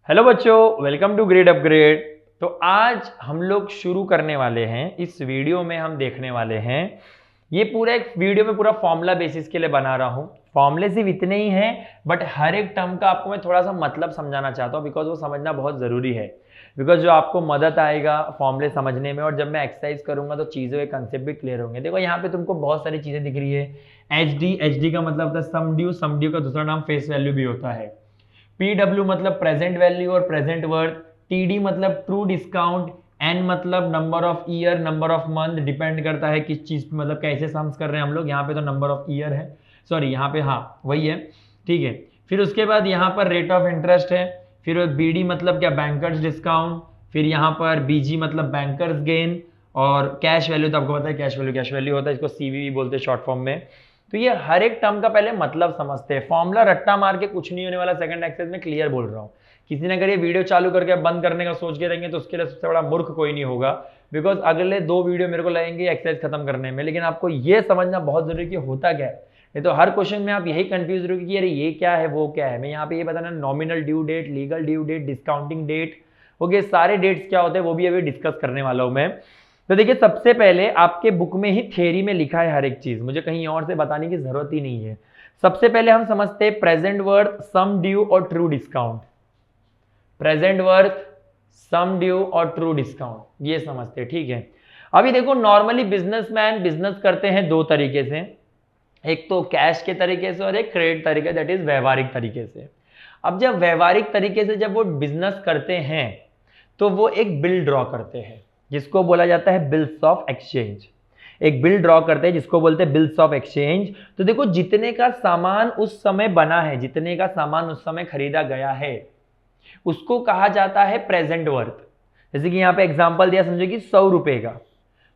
Hello बच्चों, welcome to grade upgrade. तो आज हम लोग शुरू करने वाले हैं। इस वीडियो में हम देखने वाले हैं, ये पूरा एक वीडियो में पूरा फॉर्मूला बेसिस के लिए बना रहा हूँ। फॉर्मूले सिर्फ इतने ही हैं, बट हर एक टर्म का आपको मैं थोड़ा सा मतलब समझाना चाहता हूँ, बिकॉज वो समझना बहुत ज़रूरी है। बिकॉज जो आपको मदद आएगा फॉर्मूले समझने में, और जब मैं एक्सरसाइज करूंगा तो चीज़ों के कंसेप्ट भी क्लियर होंगे। देखो यहाँ पे तुमको बहुत सारी चीज़ें दिख रही है। एच डी का मतलब होता है सम ड्यू का दूसरा नाम फेस वैल्यू भी होता है। PW मतलब प्रेजेंट वैल्यू और प्रेजेंट वर्थ, TD मतलब ट्रू डिस्काउंट, N मतलब number of year, number of month, depend करता है किस चीज पे, मतलब कैसे सम्स कर रहे हैं हम लोग। यहाँ पे तो नंबर ऑफ ईयर है, सॉरी यहाँ पे हाँ वही है, ठीक है। फिर उसके बाद यहाँ पर रेट ऑफ इंटरेस्ट है। फिर BD मतलब क्या, बैंकर्स डिस्काउंट। फिर यहाँ पर BG मतलब बैंकर्स गेन। और कैश वैल्यू तो आपको पता है, कैश वैल्यू होता है, इसको CVV बोलते हैं शॉर्ट फॉर्म में। तो ये हर एक टर्म का पहले मतलब समझते हैं। फॉर्मूला रट्टा मार के कुछ नहीं होने वाला, सेकंड एक्सरसाइज में क्लियर बोल रहा हूँ। किसी ने अगर ये वीडियो चालू करके बंद करने का सोच के रहेंगे तो उसके लिए सबसे बड़ा मूर्ख कोई नहीं होगा, बिकॉज अगले 2 वीडियो मेरे को लगेंगे एक्सरसाइज खत्म करने में। लेकिन आपको ये समझना बहुत जरूरी है कि होता क्या है, नहीं तो हर क्वेश्चन में आप यही कंफ्यूज रहोगे कि अरे ये क्या है वो क्या है। मैं यहाँ पे ये बताना, nominal due date, legal due date, discounting date, okay, सारे डेट्स क्या होते हैं वो भी अभी डिस्कस करने वाला हूँ मैं। तो देखिए, सबसे पहले आपके बुक में ही थ्योरी में लिखा है हर एक चीज, मुझे कहीं और से बताने की जरूरत ही नहीं है। सबसे पहले हम समझते हैं प्रेजेंट वर्थ, सम ड्यू और ट्रू डिस्काउंट। प्रेजेंट वर्थ, सम ड्यू और ट्रू डिस्काउंट, ये समझते हैं, ठीक है। अभी देखो, नॉर्मली बिजनेसमैन बिजनेस करते हैं 2 तरीके से, एक तो कैश के तरीके से और एक क्रेडिट तरीके, दैट इज व्यवहारिक तरीके से। अब जब व्यवहारिक तरीके से जब वो बिजनेस करते हैं तो वो एक बिल ड्रॉ करते हैं, जिसको बोला जाता है बिल्स ऑफ एक्सचेंज। एक बिल ड्रॉ करते हैं जिसको बोलते हैं बिल्स ऑफ एक्सचेंज। तो देखो, जितने का सामान उस समय बना है, जितने का सामान उस समय खरीदा गया है, उसको कहा जाता है प्रेजेंट वर्थ। जैसे कि यहाँ पे एग्जांपल दिया, समझो कि 100 रुपए का,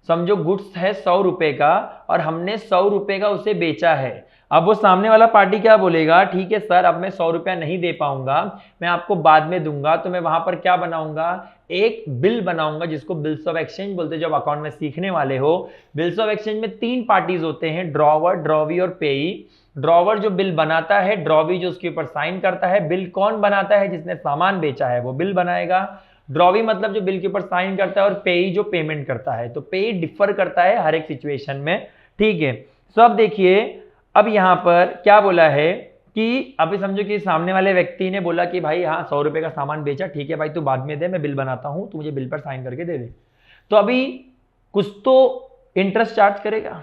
समझो गुड्स है 100 रुपए का और हमने 100 रुपए का उसे बेचा है। अब वो सामने वाला पार्टी क्या बोलेगा, ठीक है सर, अब मैं 100 रुपया नहीं दे पाऊंगा, मैं आपको बाद में दूंगा। तो मैं वहां पर क्या बनाऊंगा, एक बिल बनाऊंगा जिसको बिल्स ऑफ एक्सचेंज बोलते हैं। जब अकाउंट में सीखने वाले हो, बिल्स ऑफ एक्सचेंज में 3 पार्टीज होते हैं, ड्रॉवर, ड्रॉवी और पेई। ड्रॉवर जो बिल बनाता है, ड्रॉवी जो उसके ऊपर साइन करता है। बिल कौन बनाता है, जिसने सामान बेचा है वो बिल बनाएगा। ड्रॉवी मतलब जो बिल के ऊपर साइन करता है, और पेई जो पेमेंट करता है। तो पेई डिफर करता है हर एक सिचुएशन में, ठीक है। सो अब देखिए, अब यहां पर क्या बोला है कि अभी समझो कि सामने वाले व्यक्ति ने बोला कि भाई हाँ 100 रुपए का सामान बेचा, ठीक है भाई तू बाद में दे, मैं बिल बनाता हूं, तू मुझे बिल पर साइन करके दे दे। तो अभी कुछ तो इंटरेस्ट चार्ज करेगा,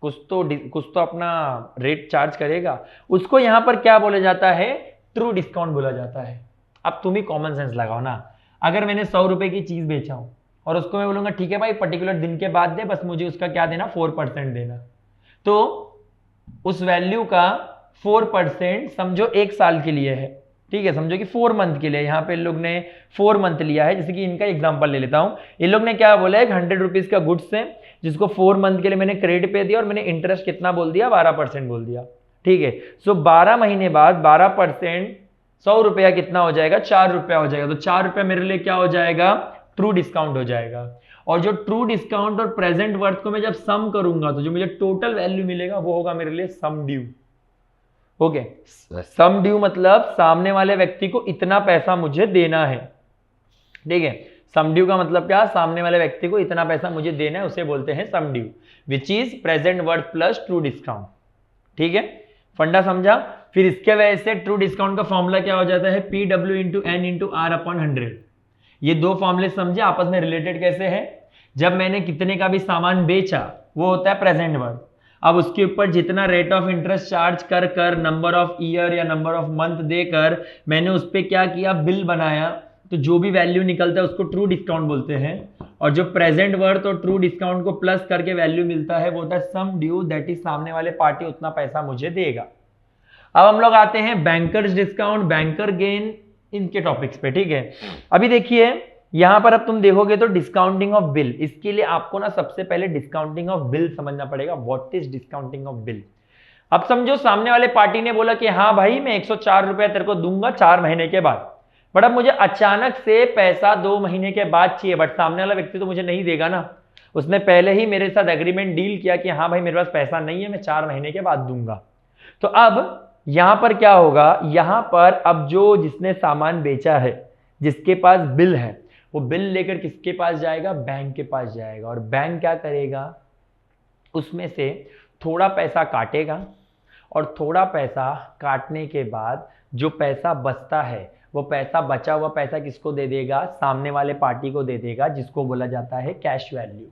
कुछ तो अपना रेट चार्ज करेगा। उसको यहां पर क्या बोला जाता है, ट्रू डिस्काउंट बोला जाता है। अब तुम ही कॉमन सेंस लगाओ ना, अगर मैंने 100 रुपए की चीज बेचा हूं और उसको मैं बोलूंगा ठीक है भाई पर्टिकुलर दिन के बाद दे, बस मुझे उसका क्या देना, 4% देना। तो उस वैल्यू का 4% समझो 1 साल के लिए है, ठीक है। समझो कि 4 मंथ के लिए, यहाँ पे लोग ने 4 मंथ लिया है। जैसे कि इनका एग्जांपल ले लेता हूँ, इन लोग ने क्या बोला है, 100 रुपीज का गुड्स है जिसको 4 मंथ के लिए मैंने क्रेडिट पे दिया, और मैंने इंटरेस्ट कितना बोल दिया, 12% बोल दिया, ठीक है। सो 12 महीने बाद 12%, 100 रुपया कितना हो जाएगा, 4 रुपया हो जाएगा। तो 4 रुपया मेरे लिए क्या हो जाएगा, ट्रू डिस्काउंट हो जाएगा। और जो ट्रू डिस्काउंट और प्रेजेंट वर्थ को मैं जब सम करूंगा तो जो मुझे टोटल वैल्यू मिलेगा वो होगा मेरे लिए सम ड्यू। ओके, सम ड्यू मतलब सामने वाले व्यक्ति को इतना पैसा मुझे देना है, ठीक है। सम ड्यू का मतलब क्या, सामने वाले व्यक्ति को इतना पैसा मुझे देना है, उसे बोलते हैं sum due, which is present worth plus true discount, ठीक है। फंडा समझा। फिर इसके वजह से ट्रू डिस्काउंट का फॉर्मूला क्या हो जाता है, PW into N into R upon 100। ये 2 फॉर्मूले समझे, आपस में रिलेटेड कैसे है। जब मैंने कितने का भी सामान बेचा वो होता है प्रेजेंट वर्थ। अब उसके ऊपर जितना रेट ऑफ इंटरेस्ट चार्ज कर कर, नंबर ऑफ ईयर या नंबर ऑफ मंथ देकर मैंने उस पर क्या किया, बिल बनाया, तो जो भी वैल्यू निकलता है उसको ट्रू डिस्काउंट बोलते हैं। और जो प्रेजेंट वर्थ और ट्रू डिस्काउंट को प्लस करके वैल्यू मिलता है वो होता है सम ड्यू, दैट इज सामने वाले पार्टी उतना पैसा मुझे देगा। अब हम लोग आते हैं बैंकर्स डिस्काउंट, बैंकर गेन, इनके टॉपिक्स पे, ठीक है। अभी देखिए यहां पर अब तुम देखोगे तो डिस्काउंटिंग ऑफ बिल, इसके लिए आपको ना सबसे पहले डिस्काउंटिंग ऑफ बिल समझना पड़ेगा। What is discounting of bill. अब समझो सामने वाले पार्टी ने बोला कि हाँ भाई मैं 104 रुपया तेरे को दूंगा 4 महीने के बाद, बट अब मुझे अचानक से पैसा 2 महीने के बाद चाहिए, बट सामने वाला व्यक्ति तो मुझे नहीं देगा ना, उसने पहले ही मेरे साथ एग्रीमेंट डील किया कि हाँ भाई मेरे पास पैसा नहीं है, मैं 4 महीने के बाद दूंगा। तो अब यहां पर क्या होगा, यहां पर अब जो जिसने सामान बेचा है, जिसके पास बिल है वो बिल लेकर किसके पास जाएगा, बैंक के पास जाएगा, और बैंक क्या करेगा, उसमें से थोड़ा पैसा काटेगा, और थोड़ा पैसा काटने के बाद जो पैसा बचता है वो पैसा, बचा हुआ पैसा किसको दे देगा, सामने वाले पार्टी को दे देगा, जिसको बोला जाता है कैश वैल्यू।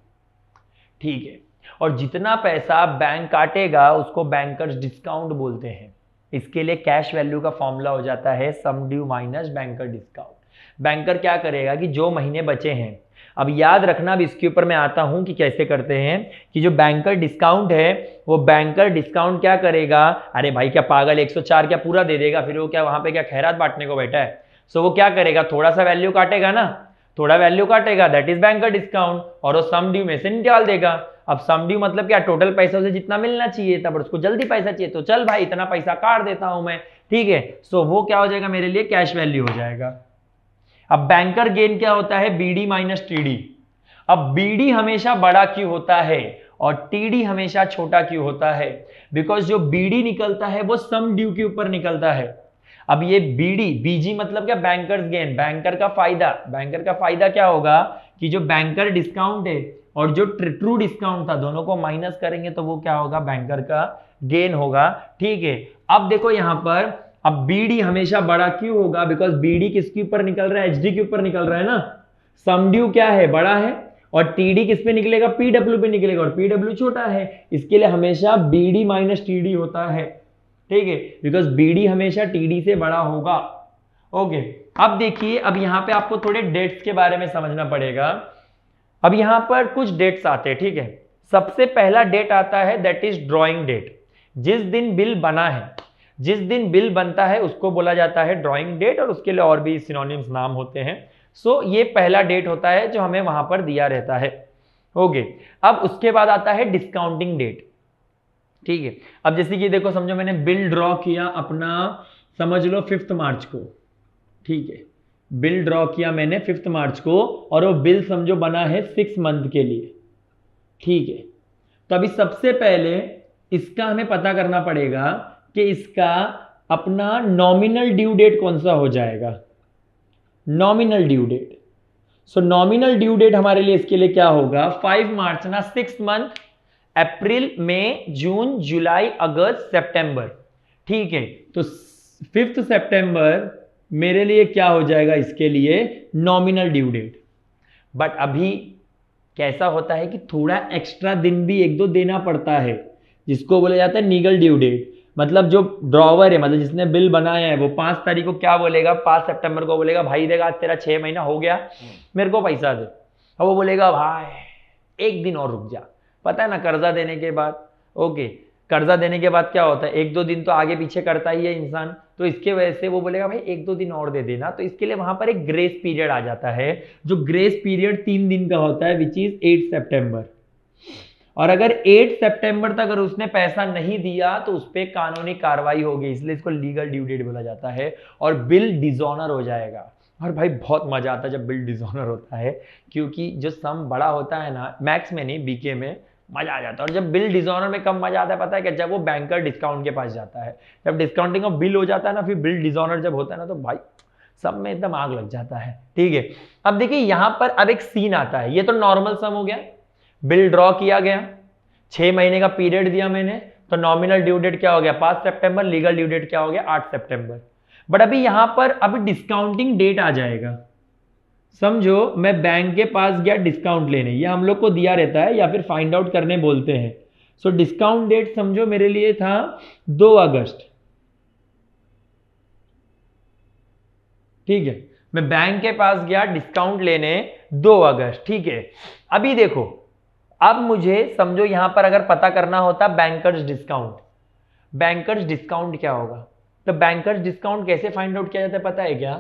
ठीक है, और जितना पैसा बैंक काटेगा उसको बैंकर्स डिस्काउंट बोलते हैं। इसके लिए कैश वैल्यू का फॉर्मूला हो जाता है sum due minus banker discount. Banker क्या करेगा कि जो महीने बचे हैं, अब याद रखना, अब इसके ऊपर मैं आता हूं कि कैसे करते हैं, कि जो बैंकर डिस्काउंट है वो बैंकर डिस्काउंट क्या करेगा, अरे भाई क्या पागल 104 क्या पूरा दे देगा, फिर वो क्या वहां पे क्या खैरात बांटने को बैठा है। सो वो क्या करेगा, थोड़ा सा वैल्यू काटेगा ना, थोड़ा वैल्यू काटेगा, दैट इज बैंकर डिस्काउंट, और वो सम ड्यू में से निकाल देगा। अब सम ड्यू मतलब क्या, टोटल पैसा उसे जितना मिलना चाहिए था, बट उसको जल्दी पैसा चाहिए, तो चल भाई इतना पैसा काट देता हूं मैं। ठीक है, सो वो क्या हो जाएगा मेरे लिए, कैश वैल्यू हो जाएगा। अब बैंकर गेन क्या होता है, बीडी माइनस टीडी। अब बीडी हमेशा बड़ा क्यों होता है और टीडी हमेशा छोटा क्यों होता है, बिकॉज जो बीडी निकलता है वो सम ड्यू के ऊपर निकलता है। अब ये बीडी, बीजी मतलब क्या, बैंकर्स गेन, बैंकर का फायदा। बैंकर का फायदा क्या होगा कि जो बैंकर डिस्काउंट है और जो ट्रू डिस्काउंट था दोनों को माइनस करेंगे तो वो क्या होगा, बैंकर का गेन होगा। ठीक है, अब देखो यहां पर, अब बीडी हमेशा बड़ा क्यों होगा, बिकॉज बीडी किसके ऊपर निकल रहा है, एचडी के ऊपर निकल रहा है ना। सम ड्यू क्या है, बड़ा है, और टीडी किस पे निकलेगा, पीडब्ल्यू पे निकलेगा, और पीडब्ल्यू छोटा है, इसके लिए हमेशा बीडी माइनस टीडी होता है। ठीक है, बिकॉज बीडी हमेशा टीडी से बड़ा होगा। ओके, अब देखिए, अब यहां पे आपको थोड़े डेट्स के बारे में समझना पड़ेगा। अब यहां पर कुछ डेट्स आते हैं। ठीक है, सबसे पहला डेट आता है दैट इज ड्रॉइंग डेट। जिस दिन बिल बना है, जिस दिन बिल बनता है उसको बोला जाता है ड्रॉइंग डेट, और उसके लिए और भी सिनोनिम्स नाम होते हैं। सो ये पहला डेट होता है जो हमें वहां पर दिया रहता है। ओके, अब उसके बाद आता है डिस्काउंटिंग डेट। ठीक है, अब जैसे कि देखो, समझो मैंने बिल ड्रॉ किया अपना, समझ लो 5 मार्च को। ठीक है, बिल ड्रॉ किया मैंने 5 मार्च को, और वो बिल समझो बना है 6 मंथ के लिए। ठीक है, तो अभी सबसे पहले इसका हमें पता करना पड़ेगा कि इसका अपना नॉमिनल ड्यू डेट कौन सा हो जाएगा, nominal due date. So nominal due date हमारे लिए इसके लिए क्या होगा, 5 मार्च ना, 6 मंथ, अप्रैल, मई, जून, जुलाई, अगस्त, सितंबर। ठीक है, तो 5 सितंबर मेरे लिए क्या हो जाएगा, इसके लिए नॉमिनल ड्यू डेट। बट अभी कैसा होता है कि थोड़ा एक्स्ट्रा दिन भी 1-2 देना पड़ता है, जिसको बोला जाता है लीगल ड्यू डेट। मतलब जो ड्रॉवर है, मतलब जिसने बिल बनाया है, वो 5 तारीख को क्या बोलेगा, 5 सितंबर को बोलेगा भाई देगा आज तेरा 6 महीना हो गया, मेरे को पैसा दे। अब वो बोलेगा भाई 1 दिन और रुक जा, पता है ना, कर्जा देने के बाद। ओके, कर्जा देने के बाद क्या होता है, 1-2 दिन तो आगे पीछे करता ही है इंसान, तो इसके वजह से वो बोलेगा भाई 1-2 दिन और दे देना। तो इसके लिए वहां पर एक ग्रेस पीरियड आ जाता है, जो ग्रेस पीरियड 3 दिन का होता है, विच इज 8 सितंबर। और अगर 8 सितंबर तक अगर उसने पैसा नहीं दिया तो उस पर कानूनी कार्रवाई होगी, इसलिए इसको लीगल ड्यू डेट बोला जाता है, और बिल डिसऑनर हो जाएगा। और भाई बहुत मजा आता है जब बिल डिसऑनर होता है, क्योंकि जो सम बड़ा होता है ना, मैक्स में नहीं बीके में, मजा आ जाता है। और जब बिल डिसऑनर में कम मजा आता है, पता है क्या, जब वो बैंकर डिस्काउंट के पास जाता है, जब डिस्काउंटिंग ऑफ बिल हो जाता है ना, फिर बिल डिसऑनर जब होता है ना, तो भाई सब में एकदम आग लग जाता है। ठीक है, अब देखिए यहां पर अब एक सीन आता है, ये तो नॉर्मल सम हो गया, बिल ड्रॉ किया गया, 6 महीने का पीरियड दिया मैंने, तो नॉमिनल ड्यू डेट क्या हो गया 5 सितंबर, लीगल ड्यू डेट क्या हो गया 8 सितंबर। बट अभी यहां पर अभी डिस्काउंटिंग डेट आ जाएगा। समझो मैं बैंक के पास गया डिस्काउंट लेने, ये हम लोग को दिया रहता है या फिर फाइंड आउट करने बोलते हैं। सो डिस्काउंट डेट समझो मेरे लिए था 2 अगस्त। ठीक है, मैं बैंक के पास गया डिस्काउंट लेने 2 अगस्त। ठीक है, अभी देखो, अब मुझे समझो यहां पर अगर पता करना होता बैंकर्स डिस्काउंट, बैंकर्स डिस्काउंट क्या होगा, तो बैंकर्स डिस्काउंट कैसे फाइंड आउट किया जाता है पता है क्या।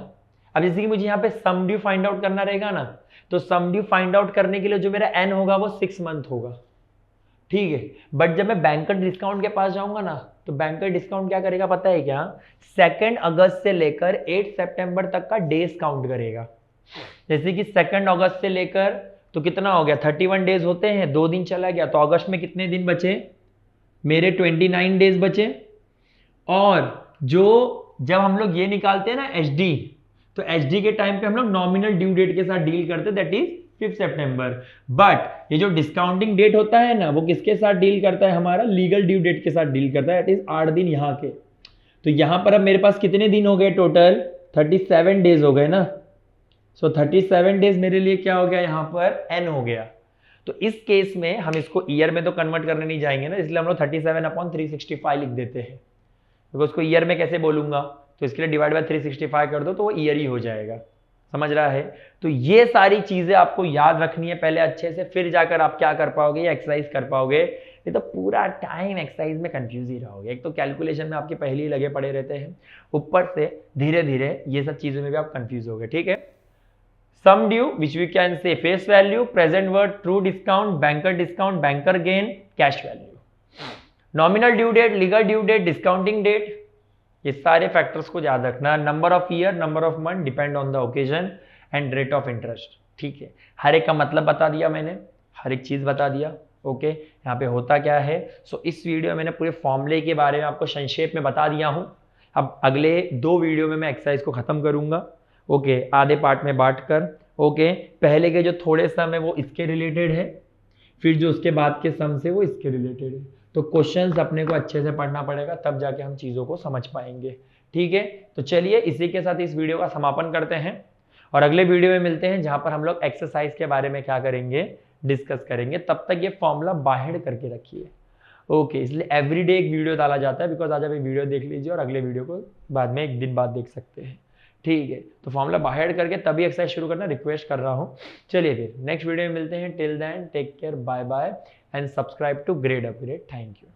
अब जैसे कि मुझे यहाँ पे सम ड्यू फाइंड आउट करना रहेगा ना, तो सम ड्यू फाइंड आउट करने के लिए जो मेरा एन होगा वो 6 मंथ होगा। ठीक है, बट जब मैं बैंकर डिस्काउंट के पास जाऊंगा ना, तो बैंकर डिस्काउंट क्या करेगा पता है क्या, 2 अगस्त से लेकर 8 सितंबर तक का डेज काउंट करेगा। जैसे कि 2 अगस्त से लेकर तो कितना हो गया 31 डेज होते हैं, 2 दिन चला गया, तो अगस्त में कितने दिन बचे मेरे 29 डेज बचे। और जो जब हम लोग ये निकालते हैं ना एचडी, तो एचडी के टाइम पे हम लोग नॉमिनल ड्यू डेट के साथ डील करते, दैट इज 5 सितंबर। बट ये जो डिस्काउंटिंग डेट होता है ना, वो किसके साथ डील करता है, हमारा लीगल ड्यू डेट के साथ डील करता है, दैट इज 8 दिन यहाँ के। तो यहां पर अब मेरे पास कितने दिन हो गए टोटल, 37 डेज हो गए ना। सो 37 डेज मेरे लिए क्या हो गया, यहाँ पर एन हो गया। तो इस केस में हम इसको ईयर में तो कन्वर्ट करने नहीं जाएंगे ना, इसलिए हम लोग 37/365 लिख देते हैं, क्योंकि उसको ईयर में कैसे बोलूंगा, तो इसके लिए डिवाइड बाय 365 कर दो तो वो ईयर ही हो जाएगा, समझ रहा है। तो ये सारी चीजें आपको याद रखनी है पहले अच्छे से, फिर जाकर आप क्या कर पाओगे, ये एक्सरसाइज कर पाओगे। ये तो पूरा टाइम एक्सरसाइज में कंफ्यूज ही रहोगे। एक तो कैलकुलेशन में आपके पहले ही लगे पड़े रहते हैं, ऊपर से धीरे धीरे ये सब चीजों में भी आप कंफ्यूज हो गए, ठीक है। Sum due which we can say face value, present worth, true discount, banker gain, cash value, nominal due date, legal due date, discounting date, ये सारे फैक्टर्स को याद रखना। Number of year, number of month, depend on the occasion and rate of interest, ठीक है। हर एक का मतलब बता दिया मैंने, हर एक चीज बता दिया, ओके। यहाँ पे होता क्या है, सो इस वीडियो में मैंने पूरे फॉर्मूले के बारे में आपको संक्षेप में बता दिया हूँ। अब अगले 2 वीडियो में मैं एक्सरसाइज को खत्म करूंगा, ओके, आधे पार्ट में बांट कर, ओके। पहले के जो थोड़े सम है वो इसके रिलेटेड है, फिर जो उसके बाद के सम से वो इसके रिलेटेड है। तो क्वेश्चंस अपने को अच्छे से पढ़ना पड़ेगा, तब जाके हम चीज़ों को समझ पाएंगे, ठीक है। तो चलिए इसी के साथ इस वीडियो का समापन करते हैं और अगले वीडियो में मिलते हैं, जहां पर हम लोग एक्सरसाइज के बारे में क्या करेंगे, डिस्कस करेंगे। तब तक ये फॉर्मूला बाहर करके रखिए, ओके। इसलिए एवरीडे एक वीडियो डाला जाता है, बिकॉज आज आप एक वीडियो देख लीजिए और अगले वीडियो को बाद में 1 दिन बाद देख सकते हैं, ठीक है। तो फॉर्मूला बाहर करके तभी एक्सरसाइज शुरू करना रिक्वेस्ट कर रहा हूँ। चलिए फिर नेक्स्ट वीडियो में मिलते हैं, till then take care, bye bye and subscribe to grade upgrade, thank you.